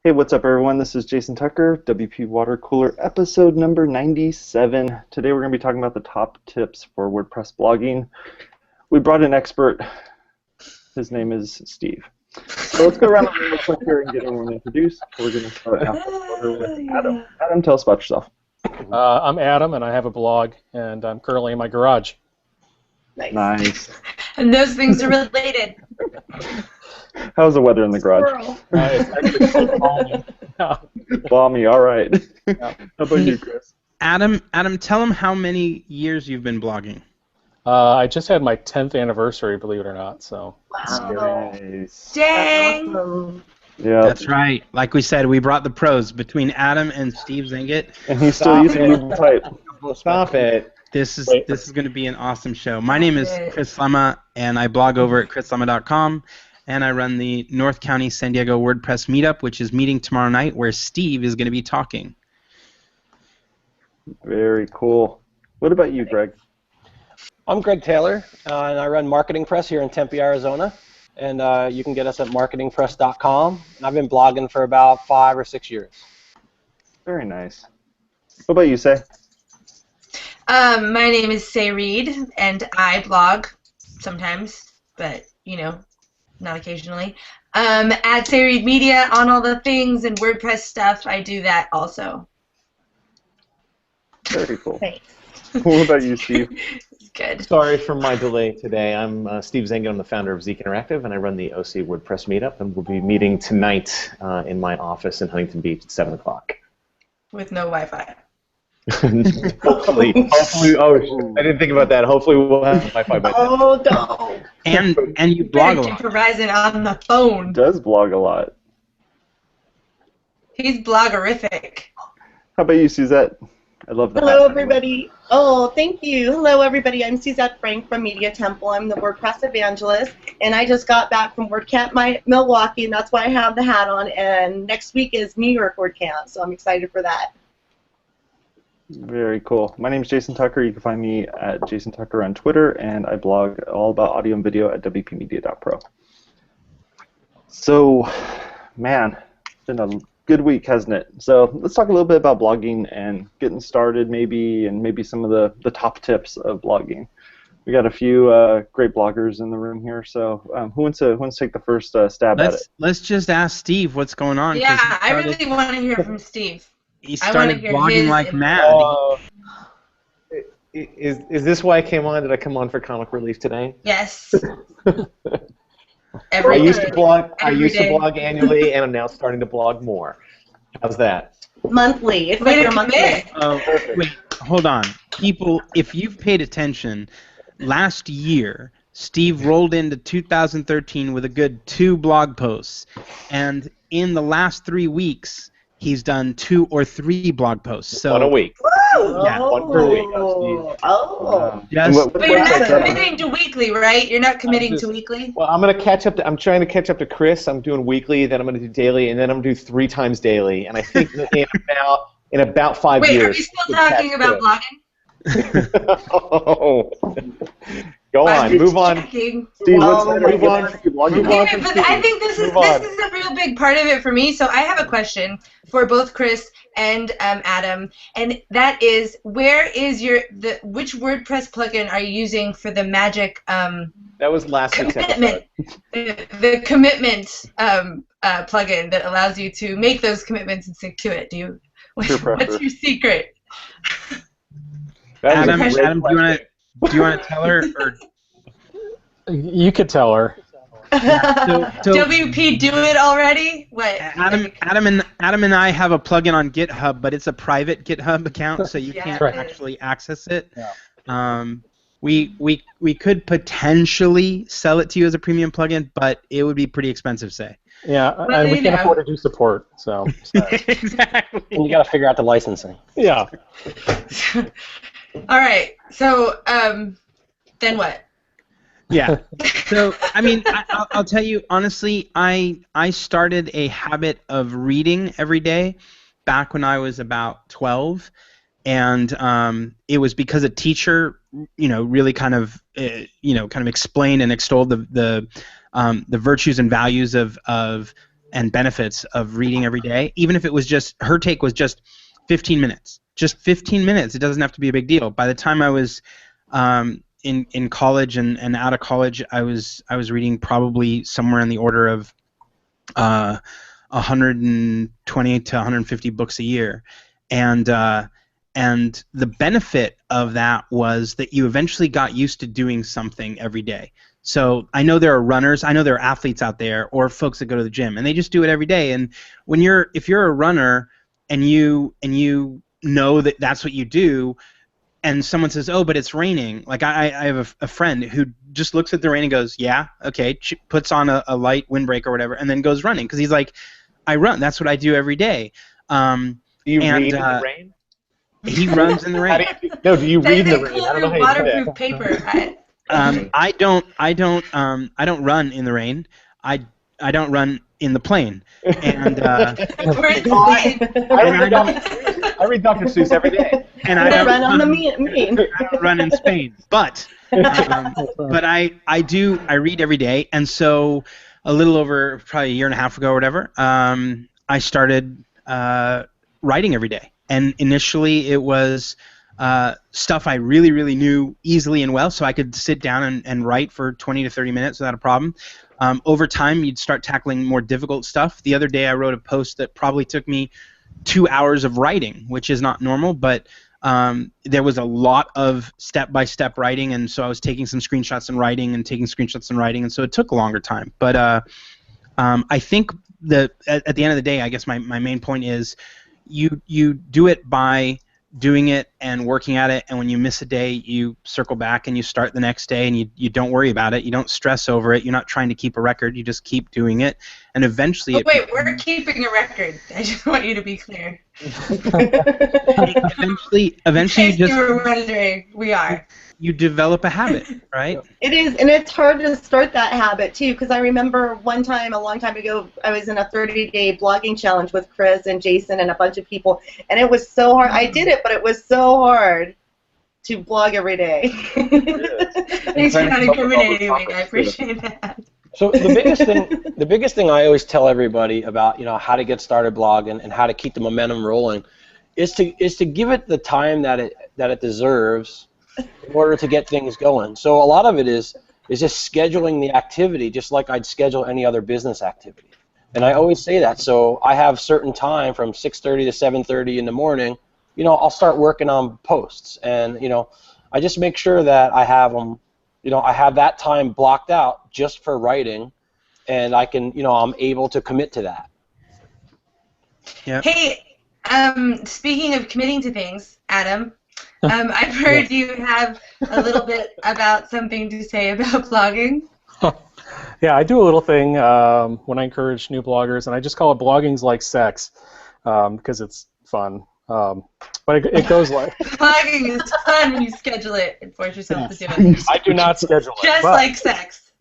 Hey, what's up, everyone? This is Jason Tucker, WPwatercooler, episode number 97. Today we're going to be talking about the top tips for WordPress blogging. We brought an expert. His name is Steve. So let's go around the room real quick here and get everyone introduced. We're going to start with Adam. Adam, tell us about yourself. I'm Adam, and I have a blog, and I'm currently in my garage. Nice. And those things are related. How's the weather in the garage? It's actually so balmy. Yeah. Balmy, all right. Yeah. How about you, Chris? Adam, tell them how many years you've been blogging. I just had my 10th anniversary, believe it or not. So. Wow. Nice. Dang. Yeah. That's right. Like we said, we brought the pros between Adam and Steve Zehngut. And he's still using Google Type. Stop it. This is going to be an awesome show. My name is Chris Lema, and I blog over at chrislema.com, and I run the North County San Diego WordPress Meetup, which is meeting tomorrow night, where Steve is going to be talking. Very cool. What about you, Greg? I'm Greg Taylor, and I run Marketing Press here in Tempe, Arizona. And you can get us at marketingpress.com. And I've been blogging for about 5 or 6 years. Very nice. What about you, Say? My name is Say Reed, and I blog sometimes, but, you know, not occasionally. At Say Reed Media on all the things and WordPress stuff, I do that also. Very cool. Thanks. What about you, Steve? Good. Sorry for my delay today. I'm Steve Zehngut. I'm the founder of Zeek Interactive, and I run the OC WordPress Meetup, and we'll be meeting tonight in my office in Huntington Beach at 7 o'clock. With no Wi-Fi. hopefully, I didn't think about that. Hopefully we'll have Wi-Fi by then. Oh, no. And you blog a lot. Verizon on the phone. He does blog a lot. He's blogerific. How about you, Suzette? I love that. Hello, everybody. Oh, thank you. Hello, everybody. I'm Suzette Franck from Media Temple. I'm the WordPress evangelist, and I just got back from WordCamp Milwaukee, and that's why I have the hat on. And next week is New York WordCamp, so I'm excited for that. Very cool. My name is Jason Tucker. You can find me at Jason Tucker on Twitter, and I blog all about audio and video at WPmedia.pro. So, man, it's been a good week, hasn't it? So let's talk a little bit about blogging and getting started, maybe, and maybe some of the top tips of blogging. We got a few great bloggers in the room here. So who wants to take the first stab at it? Let's just ask Steve what's going on. Yeah, I really want to hear from Steve. He started blogging like mad. Is this why I came on? Did I come on for comic relief today? Yes. I used to blog annually, and I'm now starting to blog more. How's that? Monthly. It's like your monthly. Wait, hold on. People, if you've paid attention, last year, Steve rolled into 2013 with a good 2 blog posts, and in the last 3 weeks, he's done 2 or 3 blog posts. So 1 a week. Yeah, 1 per week. But you're not committing to weekly, right? You're not committing to weekly? Well, I'm going to catch up. I'm trying to catch up to Chris. I'm doing weekly, then I'm going to do daily, and then I'm going to do 3 times daily. And I think that in about 5 years. Wait, are we still talking about blogging? Oh. Go on, move on. Steve, move on. I think this is a real big part of it for me. So I have a question for both Chris and Adam, and that is, which WordPress plugin are you using for the magic that was last commitment? The commitment plugin that allows you to make those commitments and stick to it. What's your secret? Adam, do you want to tell her? Or? You could tell her. WP do it already? What? Adam and I have a plugin on GitHub, but it's a private GitHub account, so you can't actually access it. Yeah. We could potentially sell it to you as a premium plugin, but it would be pretty expensive, say. Yeah, well, and we can't afford to do support, so. Exactly. And you got to figure out the licensing. Yeah. All right. So then what? Yeah. So, I mean, I'll tell you, honestly, I started a habit of reading every day back when I was about 12, and it was because a teacher, really kind of explained and extolled the virtues and values of and benefits of reading every day, even if it was just, her take was just 15 minutes. Just 15 minutes. It doesn't have to be a big deal. By the time I was in college and out of college, I was reading probably somewhere in the order of 120 to 150 books a year, and the benefit of that was that you eventually got used to doing something every day. So I know there are runners, I know there are athletes out there, or folks that go to the gym, and they just do it every day. And if you're a runner and you know that that's what you do, and someone says, "Oh, but it's raining," like I have a friend who just looks at the rain and goes, "Yeah, okay," puts on a light windbreaker or whatever, and then goes running because he's like, "I run. That's what I do every day." Do you read in the rain? He runs in the rain. Do you read in the rain? I don't know how you do waterproof that. paper. I don't run in the rain. I don't run in the plane. And We're in Spain. I read Dr. Seuss every day. And I don't run on the mean. I don't run in Spain, but I read every day, and so a little over probably a year and a half ago or whatever, I started writing every day. And initially it was stuff I really, really knew easily and well, so I could sit down and write for 20 to 30 minutes without a problem. Over time, you'd start tackling more difficult stuff. The other day I wrote a post that probably took me 2 hours of writing, which is not normal, but there was a lot of step-by-step writing, and so I was taking some screenshots and writing and taking screenshots and writing, and so it took a longer time. But I think that at the end of the day, I guess my main point is you do it by doing it and working at it, and when you miss a day, you circle back and you start the next day, and you don't worry about it. You don't stress over it. You're not trying to keep a record. You just keep doing it, and eventually... wait, we're keeping a record. I just want you to be clear. eventually you just... You were wondering, we are. You develop a habit, right? It is, and it's hard to start that habit too, because I remember one time, a long time ago, I was in a 30-day blogging challenge with Chris and Jason and a bunch of people, and it was so hard. I did it, but it was so hard to blog every day. Thanks for not incriminating me. I appreciate that. So the biggest thing I always tell everybody about, how to get started blogging and how to keep the momentum rolling is to give it the time that it deserves in order to get things going. So a lot of it is just scheduling the activity just like I'd schedule any other business activity. And I always say that. So I have certain time from 6:30 to 7:30 in the morning, I'll start working on posts, and I just make sure that I have them, I have that time blocked out just for writing, and I can, I'm able to commit to that. Yeah. Hey, speaking of committing to things, Adam, I've heard you have a little bit about something to say about blogging. Yeah, I do a little thing when I encourage new bloggers, and I just call it blogging's like sex because it's fun. But it goes like... Blogging is fun when you schedule it and force yourself to do it. I do not schedule it. Just like sex.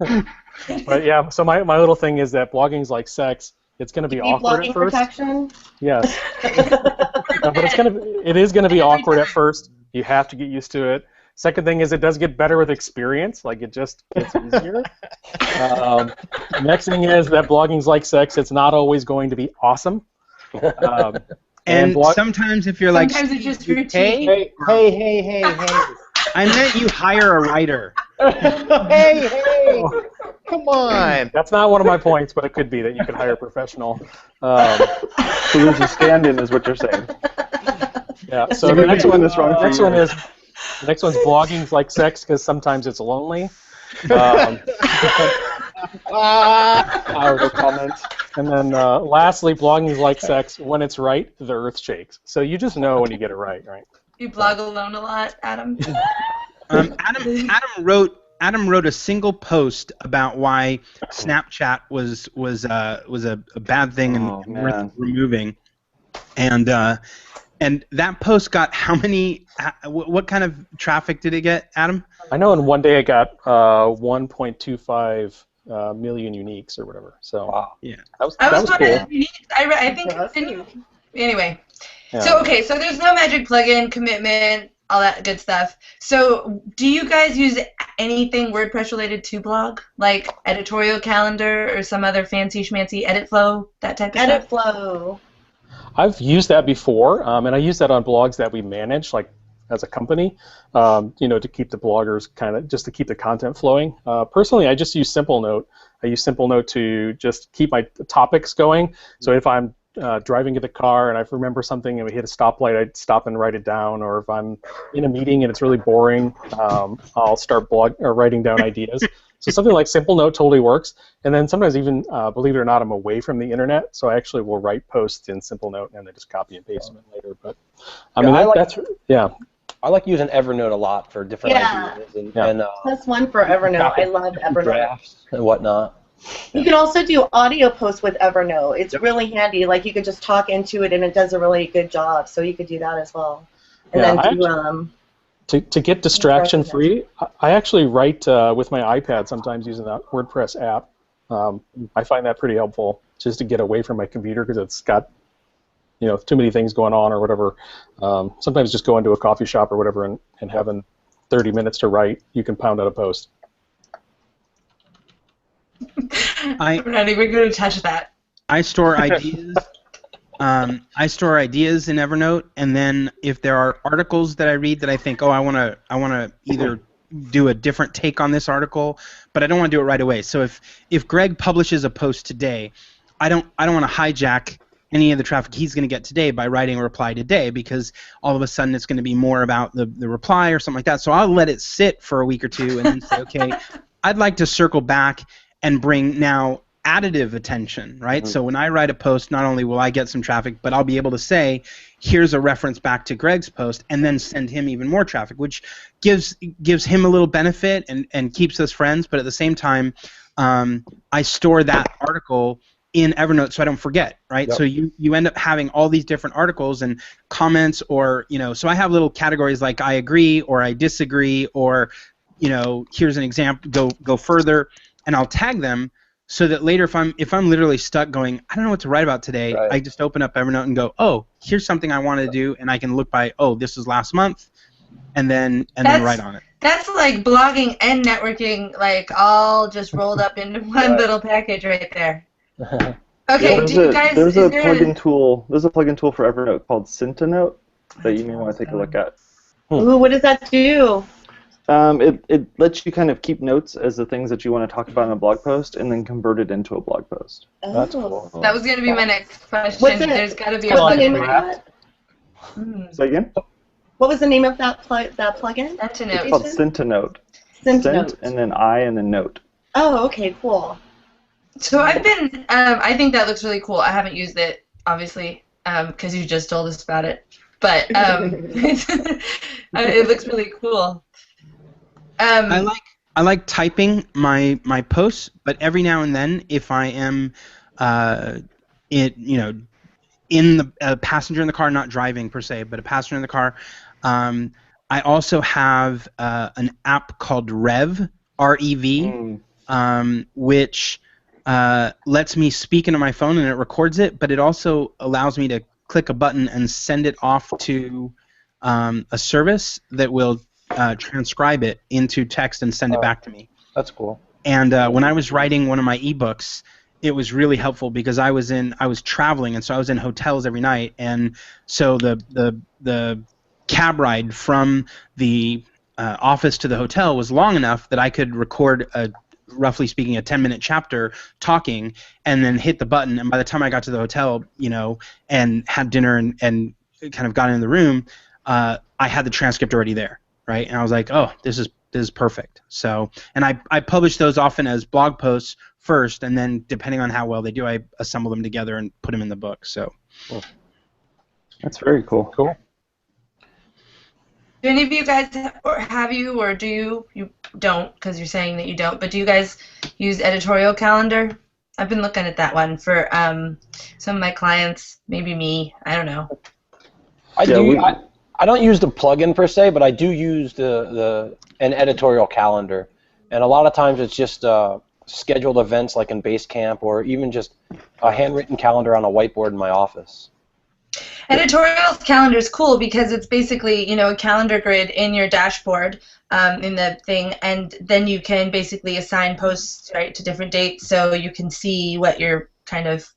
But yeah, so my little thing is that blogging's like sex. It's going to be awkward at first. Protection? Yes. But it is going to be awkward at first. You have to get used to it. Second thing is it does get better with experience. Like, it just gets easier. Next thing is that blogging's like sex. It's not always going to be awesome. And sometimes if you're like... Sometimes it's just routine. Hey. I meant you hire a writer. Hey. Come on. That's not one of my points, but it could be that you could hire a professional. Who's a stand-in is what you're saying. Yeah. So the next one is wrong. The next one's blogging's like sex because sometimes it's lonely. I would comment. And then lastly, blogging's like sex. When it's right, the earth shakes. So you just know when you get it right? You blog alone a lot, Adam? Adam wrote a single post about why Snapchat was a bad thing and worth removing, and that post got how many? What kind of traffic did it get, Adam? I know in one day it got 1.25 million uniques or whatever. So wow. Yeah, that was cool. I think anyway. Yeah. So there's no magic plugin commitment. all that good stuff. So do you guys use anything WordPress related to blog, like editorial calendar or some other fancy schmancy edit flow, that type of stuff? Edit flow. I've used that before, and I use that on blogs that we manage, like as a company, to keep the bloggers just to keep the content flowing. Personally, I just use Simple Note. I use Simple Note to just keep my topics going. So if I'm driving in the car and I remember something and we hit a stoplight, I'd stop and write it down. Or if I'm in a meeting and it's really boring, I'll start writing down ideas. So something like Simple Note totally works. And then sometimes even, believe it or not, I'm away from the internet, so I actually will write posts in Simple Note and then just copy and paste them later. But I like using Evernote a lot for different ideas. And That's one for Evernote. I love Evernote. Drafts and whatnot. You can also do audio posts with Evernote. It's really handy. Like, you could just talk into it, and it does a really good job. So you could do that as well. And then to get distraction free, I actually write with my iPad sometimes using that WordPress app. I find that pretty helpful just to get away from my computer because it's got too many things going on or whatever. Sometimes just go into a coffee shop or whatever and having 30 minutes to write, you can pound out a post. I'm not even going to touch that. I store ideas. I store ideas in Evernote, and then if there are articles that I read that I think, I want to either do a different take on this article, but I don't want to do it right away. So if Greg publishes a post today, I don't want to hijack any of the traffic he's going to get today by writing a reply today, because all of a sudden it's going to be more about the reply or something like that. So I'll let it sit for a week or two and then say, okay, I'd like to circle back and bring now additive attention, right? So when I write a post, not only will I get some traffic, but I'll be able to say, here's a reference back to Greg's post, and then send him even more traffic, which gives him a little benefit and keeps us friends, but at the same time, I store that article in Evernote so I don't forget, right? Yep. So you end up having all these different articles and comments, or, so I have little categories like I agree or I disagree, or, here's an example, go further, and I'll tag them so that later if I'm literally stuck going, I don't know what to write about today, I just open up Evernote and go, oh, here's something I want to do, and I can look by, oh, this was last month, and then write on it. That's like blogging and networking, like all just rolled up into one little package right there. Okay, there's a plugin tool. There's a plugin tool for Evernote called Syntonote that you may want to take a look at. Ooh, what does that do? It lets you kind of keep notes as the things that you want to talk about in a blog post, and then convert it into a blog post. Oh. That's cool. That was going to be my next question. There's got to be a What's the name of that? Say again? What was the name of that plugin? Syntonote. It's called Syntonote. Syntonote. And then I and then note. Oh, okay, cool. So I've been, I think that looks really cool. I haven't used it, obviously, because you just told us about it. But it looks really cool. I like typing my posts, but every now and then, if I am, in the passenger in the car, not driving per se, but a passenger in the car, I also have an app called Rev, R-E-V, which lets me speak into my phone and it records it, but it also allows me to click a button and send it off to a service that will transcribe it into text and send it back to me. That's cool. And when I was writing one of my ebooks, it was really helpful because I was traveling, and so I was in hotels every night, and so the cab ride from the office to the hotel was long enough that I could record roughly speaking, a 10-minute chapter talking, and then hit the button, and by the time I got to the hotel, and had dinner and kind of got in the room, I had the transcript already there, right? And I was like, oh, this is perfect. So, and I publish those often as blog posts first, and then depending on how well they do, I assemble them together and put them in the book. So, cool. That's very cool. Cool. Do any of you guys have you, or do you don't, because you're saying that you don't, but do you guys use editorial calendar? I've been looking at that one for some of my clients, maybe me, I don't know. I don't use the plugin per se, but I do use an editorial calendar, and a lot of times it's just scheduled events like in Basecamp, or even just a handwritten calendar on a whiteboard in my office. Editorial calendar is cool because it's basically, a calendar grid in your dashboard in the thing, and then you can basically assign posts, right, to different dates, so you can see what you're kind of,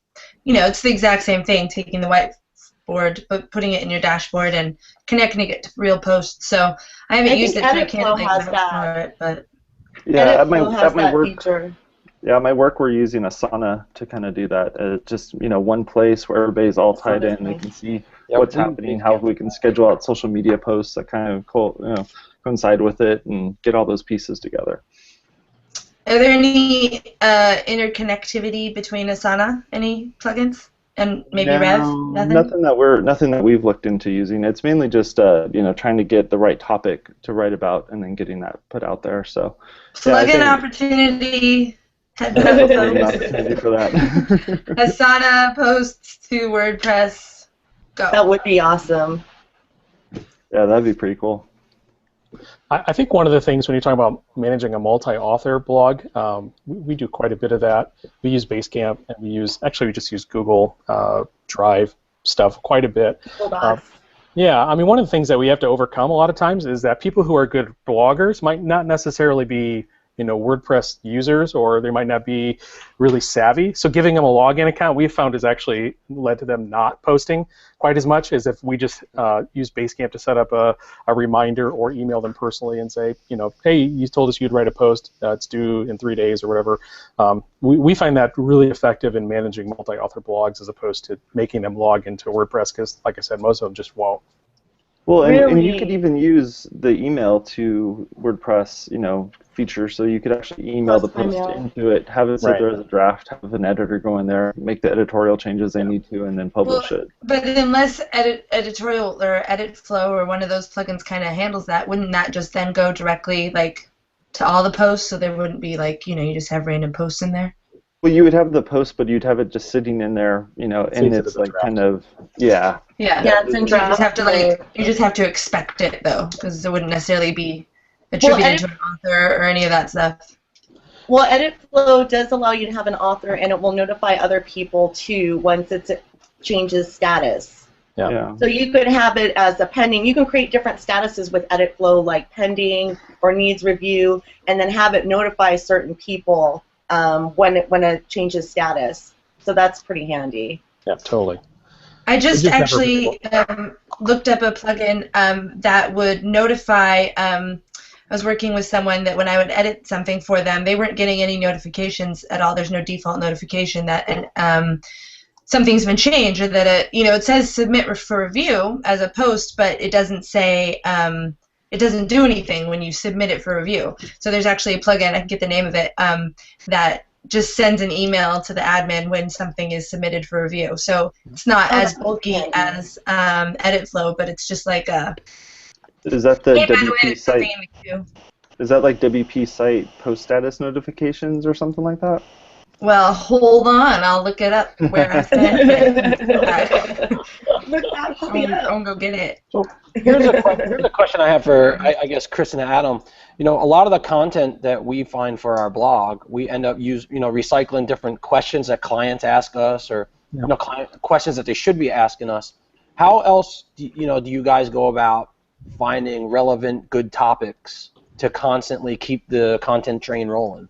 it's the exact same thing, taking the whiteboard, but putting it in your dashboard and connecting it to real posts. So I haven't used it, so I can't has vouch that. for it, but Yeah, at my work. Feature. Yeah, at my work we're using Asana to kind of do that. Just one place where everybody's all tied in. They can see what's happening, how we can schedule out social media posts that kind of coincide with it, and get all those pieces together. Are there any interconnectivity between Asana? Any plugins? And maybe Rev? Nothing that we've looked into using. It's mainly just trying to get the right topic to write about and then getting that put out there. So plugin opportunity. Opportunity for that. Asana posts to WordPress. Go. That would be awesome. Yeah, that'd be pretty cool. I think one of the things when you talk about managing a multi-author blog, we do quite a bit of that. We use Basecamp, and we just use Google Drive stuff quite a bit. Yeah, I mean, one of the things that we have to overcome a lot of times is that people who are good bloggers might not necessarily be WordPress users, or they might not be really savvy. So giving them a login account, we've found, has actually led to them not posting quite as much as if we just use Basecamp to set up a reminder or email them personally and say, hey, you told us you'd write a post, it's due in 3 days or whatever. We find that really effective in managing multi-author blogs as opposed to making them log into WordPress, because, like I said, most of them just won't. Well, and you could even use the email to WordPress, feature, so you could actually email the post into it, have it sit there as a draft, have an editor go in there, make the editorial changes they need to, and then publish it. But unless editorial or EditFlow or one of those plugins kind of handles that, wouldn't that just then go directly to all the posts, so there wouldn't be you just have random posts in there? Well, you would have the post, but you'd have it just sitting in there, and it's kind of Yeah, it's in draft. You just have to expect it though, because it wouldn't necessarily be attributed to an author or any of that stuff. Well, EditFlow does allow you to have an author, and it will notify other people too once it changes status. Yeah. So you could have it as a pending. You can create different statuses with EditFlow, like pending or needs review, and then have it notify certain people when it changes status. So that's pretty handy. Yeah, totally. I just actually looked up a plugin that would notify. I was working with someone that when I would edit something for them, they weren't getting any notifications at all. There's no default notification that something's been changed, or that it says submit for review as a post, but it doesn't say it doesn't do anything when you submit it for review. So there's actually a plugin, I can get the name of it, that just sends an email to the admin when something is submitted for review. So it's not as bulky as EditFlow, but it's just like a... Is that the WP site? Is that like WP site post status notifications or something like that? Well, hold on. I'll look it up where I sent it. I'm going to go get it. So here's a question I have for, I guess, Chris and Adam. A lot of the content that we find for our blog, we end up recycling different questions that clients ask us, or questions that they should be asking us. How else do you guys go about finding relevant, good topics to constantly keep the content train rolling?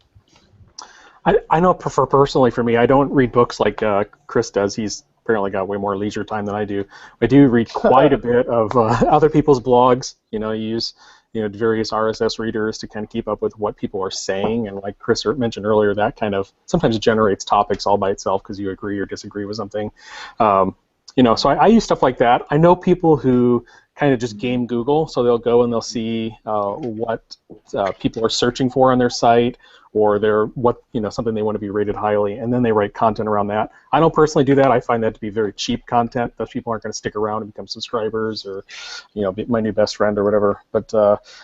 I know personally for me, I don't read books like Chris does. He's apparently got way more leisure time than I do. I do read quite a bit of other people's blogs. You use various RSS readers to kind of keep up with what people are saying, and like Chris mentioned earlier, that kind of sometimes generates topics all by itself because you agree or disagree with something. So I use stuff like that. I know people who kind of just game Google, so they'll go and they'll see what people are searching for on their site, or something they want to be rated highly, and then they write content around that. I don't personally do that. I find that to be very cheap content. Those people aren't going to stick around and become subscribers, or be my new best friend or whatever. But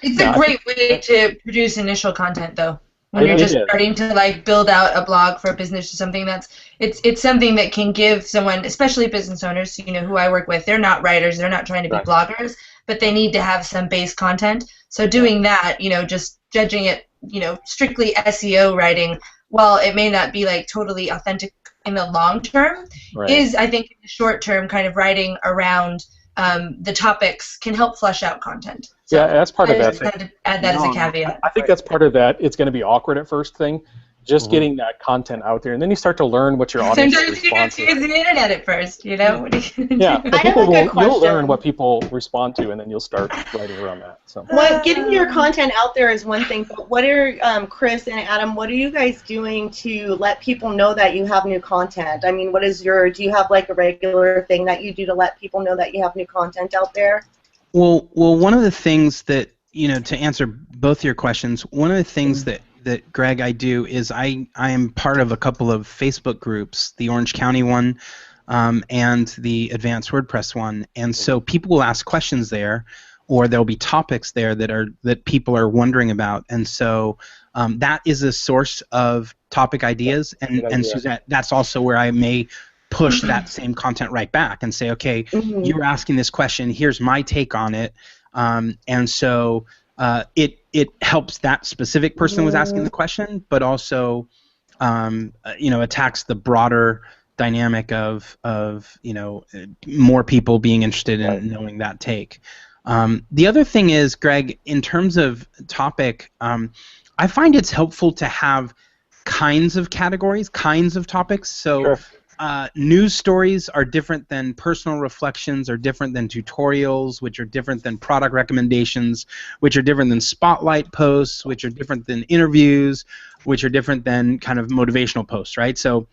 it's a great way to produce initial content, though. When you're just starting to build out a blog for a business or something, it's something that can give someone, especially business owners, who I work with, they're not writers, they're not trying to be bloggers, but they need to have some base content. So doing that, just judging it, strictly SEO writing, while it may not be totally authentic in the long term is, I think, in the short term, kind of writing around the topics can help flesh out content. So yeah, that's part of that. Had to add that as a caveat. I think that's part of that. It's going to be awkward at first thing, just getting that content out there, and then you start to learn what your audience responds to. Sometimes you have to use the internet at first, you know? Yeah, you'll learn what people respond to, and then you'll start writing around that. So. Getting your content out there is one thing, but what are, Chris and Adam, what are you guys doing to let people know that you have new content? I mean, do you have like a regular thing that you do to let people know that you have new content out there? Well, one of the things that, to answer both your questions, one of the things that Greg, I do is I am part of a couple of Facebook groups, the Orange County one and the Advanced WordPress one, and so people will ask questions there, or there'll be topics there that people are wondering about, and so that is a source of topic ideas, and Suzette, that's also where I may push that same content right back and say, okay, you were asking this question, here's my take on it, and so it helps that specific person who was asking the question, but also attacks the broader dynamic of more people being interested in knowing that take. The other thing is, Greg, in terms of topic, I find it's helpful to have kinds of categories, kinds of topics. So. News stories are different than personal reflections, are different than tutorials, which are different than product recommendations, which are different than spotlight posts, which are different than interviews, which are different than kind of motivational posts, right? So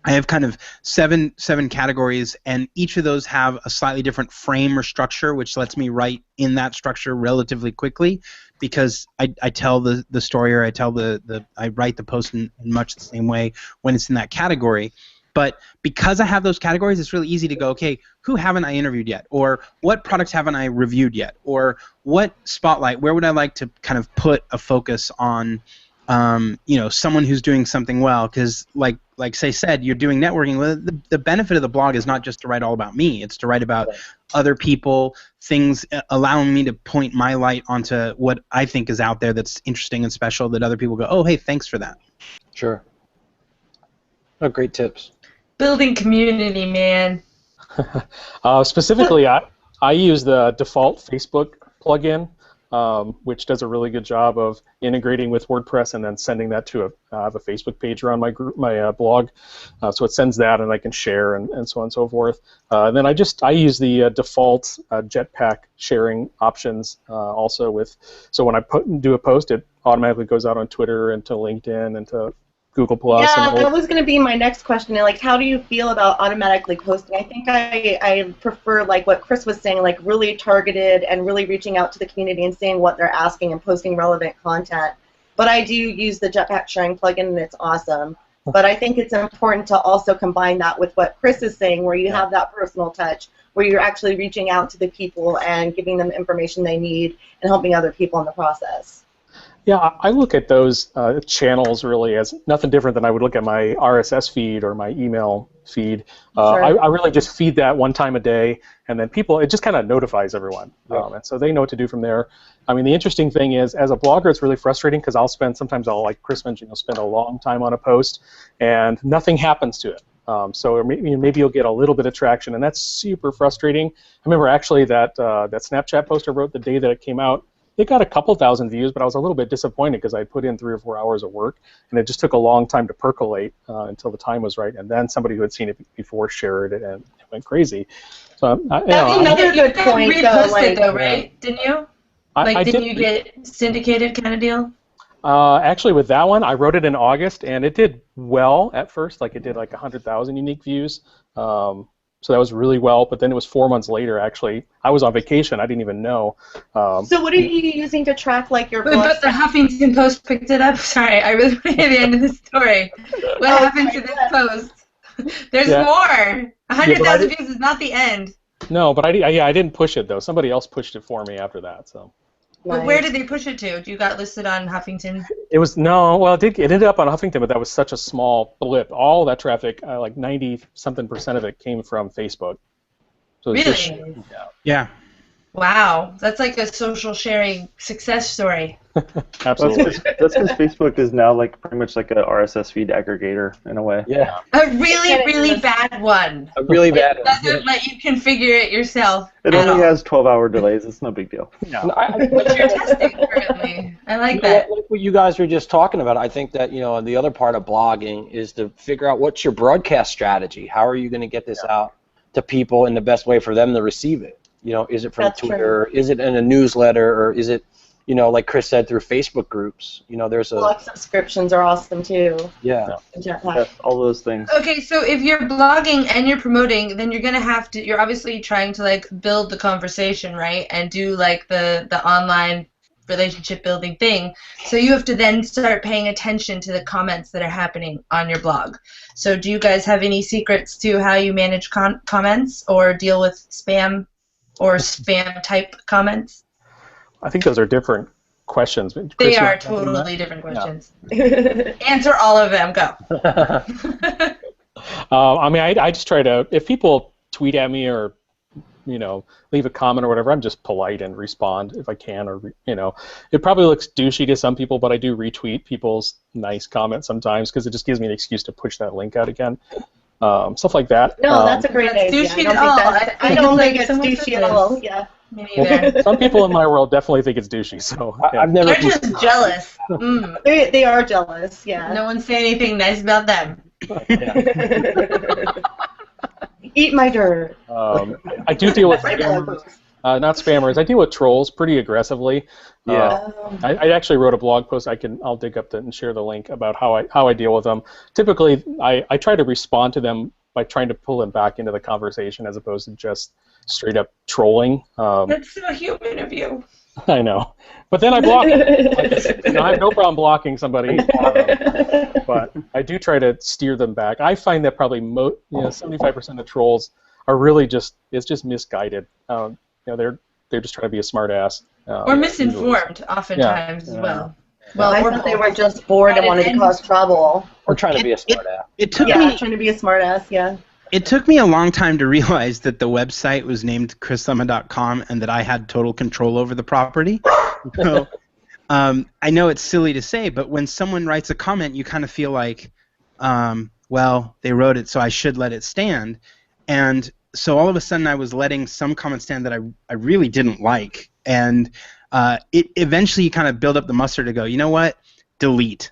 I have kind of seven categories, and each of those have a slightly different frame or structure, which lets me write in that structure relatively quickly, because I tell the story, or I write the post in much the same way when it's in that category. But because I have those categories, it's really easy to go, okay, who haven't I interviewed yet? Or what products haven't I reviewed yet? Or what spotlight, where would I like to kind of put a focus on, someone who's doing something well? Because like Say said, you're doing networking. Well, the benefit of the blog is not just to write all about me. It's to write about other people, things allowing me to point my light onto what I think is out there that's interesting and special, that other people go, oh, hey, thanks for that. Sure. Oh, great tips. Building community, man. Specifically, I use the default Facebook plugin, which does a really good job of integrating with WordPress and then sending that to I have a Facebook page around my blog, so it sends that and I can share and so on and so forth. And then I use the default Jetpack sharing options also so when I do a post, it automatically goes out on Twitter and to LinkedIn and to Google Plus. Yeah, that was going to be my next question. Like, how do you feel about automatically posting? I think I prefer, like what Chris was saying, like really targeted and really reaching out to the community and saying what they're asking and posting relevant content. But I do use the Jetpack sharing plugin, and it's awesome. But I think it's important to also combine that with what Chris is saying, where you have that personal touch, where you're actually reaching out to the people and giving them information they need and helping other people in the process. Yeah, I look at those channels really as nothing different than I would look at my RSS feed or my email feed. Sure. I really just feed that one time a day, and then it just kind of notifies everyone. And so they know what to do from there. I mean, the interesting thing is, as a blogger, it's really frustrating because sometimes I'll, like Chris mentioned, spend a long time on a post, and nothing happens to it. So maybe you'll get a little bit of traction, and that's super frustrating. I remember actually that Snapchat post I wrote the day that it came out. It got a couple thousand views, but I was a little bit disappointed because I put in 3 or 4 hours of work, and it just took a long time to percolate until the time was right. And then somebody who had seen it before shared it, and it went crazy. So that's another good point. Though, right? Didn't you? Didn't you get syndicated kind of deal? Actually, with that one, I wrote it in August, and it did well at first. Like, it did like 100,000 unique views. So that was really well, but then it was 4 months later, actually. I was on vacation. I didn't even know. So what are you using to track, like, your blog? But the Huffington Post picked it up. Sorry, I really want to hear the end of the story. What happened to this post? There's more. 100,000 views is not the end. No, but I didn't push it, though. Somebody else pushed it for me after that. So. But where did they push it to? You got listed on Huffington? It ended up on Huffington, but that was such a small blip. All that traffic, like 90-something% of it came from Facebook. So really? Yeah. Wow, that's like a social sharing success story. Absolutely. That's because Facebook is now like pretty much like a RSS feed aggregator in a way. Yeah, A really, really bad one. a really bad It one. doesn't let you configure it yourself It at only all. has 12-hour delays. It's no big deal. No. And Which you're testing currently. I like that. Like what you guys were just talking about, I think that, the other part of blogging is to figure out what's your broadcast strategy. How are you going to get this out to people in the best way for them to receive it? Is it from That's Twitter? Is it in a newsletter? Or is it, like Chris said, through Facebook groups? There's a... Blog subscriptions are awesome too. Yeah. Jetpack. Yes, all those things. Okay, so if you're blogging and you're promoting, then you're gonna have to. You're obviously trying to like build the conversation, right, and do like the online relationship building thing. So you have to then start paying attention to the comments that are happening on your blog. So do you guys have any secrets to how you manage comments or deal with spam or spam type comments? I think those are different questions. They Chris, you are want to jump in totally on different questions. Answer all of them. Go. that? I mean, I just try to, if people tweet at me or, leave a comment or whatever, I'm just polite and respond if I can, or, it probably looks douchey to some people, but I do retweet people's nice comments sometimes because it just gives me an excuse to push that link out again. Stuff like that. No, that's a great idea. Douchey at all. I don't think it's someone douchey said at all. this. Yeah. Me neither. Some people in my world definitely think it's douchey, so yeah. I've never... They're just jealous. Mm. They are jealous. Yeah. No one say anything nice about them. Eat my dirt. I do deal with My blog spammers, post. not spammers. I deal with trolls pretty aggressively. Yeah. I actually wrote a blog post. I'll dig up and share the link about how I deal with them. Typically, I try to respond to them by trying to pull them back into the conversation as opposed to just straight up trolling. That's so human of you. I know, but then I block them. I have no problem blocking somebody, but I do try to steer them back. I find that probably 75% of trolls are really just misguided. They're just trying to be a smart ass. Or misinformed, oftentimes as well. Well, I thought they were just bored and wanted to cause trouble. Or trying to be a smart ass. It took Yeah, me trying to be a smart ass, yeah. It took me a long time to realize that the website was named chrislema.com and that I had total control over the property. So, I know it's silly to say, but when someone writes a comment, you kind of feel like, well, they wrote it, so I should let it stand. And so all of a sudden I was letting some comments stand that I really didn't like. And it eventually kind of built up the muster to go, you know what? Delete.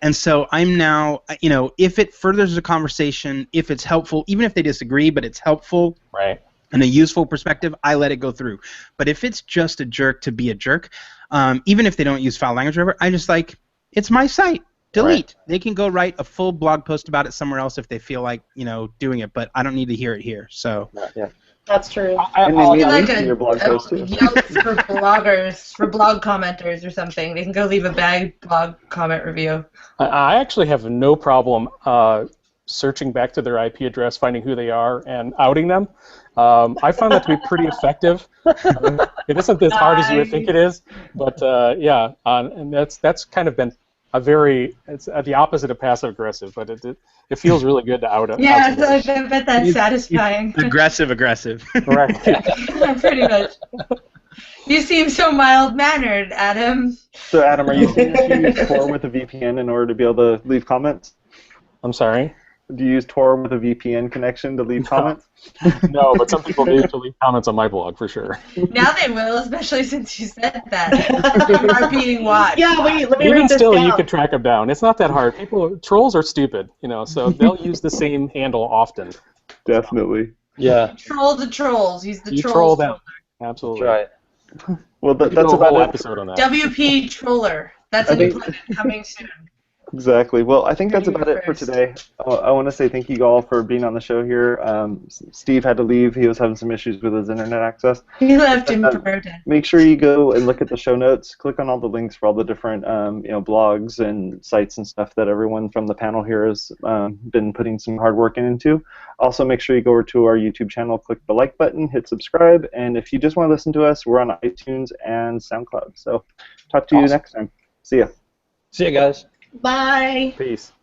And so I'm now, if it furthers the conversation, if it's helpful, even if they disagree, but it's helpful, Right. and a useful perspective, I let it go through. But if it's just a jerk to be a jerk, even if they don't use foul language or whatever, I just it's my site. Delete. Right. They can go write a full blog post about it somewhere else if they feel like, doing it, but I don't need to hear it here. So. Yeah. That's true. And they need like links in your blog post too. Yelp for bloggers, for blog commenters or something. They can go leave a bad blog comment review. I actually have no problem searching back to their IP address, finding who they are, and outing them. I found that to be pretty effective. It isn't as hard as you would think it is, but and that's kind of been it's the opposite of passive aggressive, but it feels really good to out it. Yeah, so I bet that's satisfying. Aggressive. Right. Pretty much. You seem so mild-mannered, Adam. So Adam, are you saying that you use Tor with a VPN in order to be able to leave comments? I'm sorry? Do you use Tor with a VPN connection to leave comments? No, but some people do to leave comments on my blog for sure. Now they will, especially since you said that. You are being watched. Yeah, wait, let me Even write this still, down. you could track them down. It's not that hard. Trolls are stupid, so they'll use the same handle often. Definitely. Yeah. Troll the trolls. He's the You trolls. troll them. Absolutely. That's right. Well, We could that's do a whole about it. episode on that. WP Troller. That's a new plugin coming soon. Exactly. Well, I think that's You about it for first. today. I want to say thank you all for being on the show here. Steve had to leave. He was having some issues with his internet access. He left him for dead. Make sure you go and look at the show notes. Click on all the links for all the different blogs and sites and stuff that everyone from the panel here has been putting some hard work into. Also, make sure you go over to our YouTube channel, click the like button, hit subscribe, and if you just want to listen to us, we're on iTunes and SoundCloud. So talk to you next time. See ya. See you guys. Bye. Peace.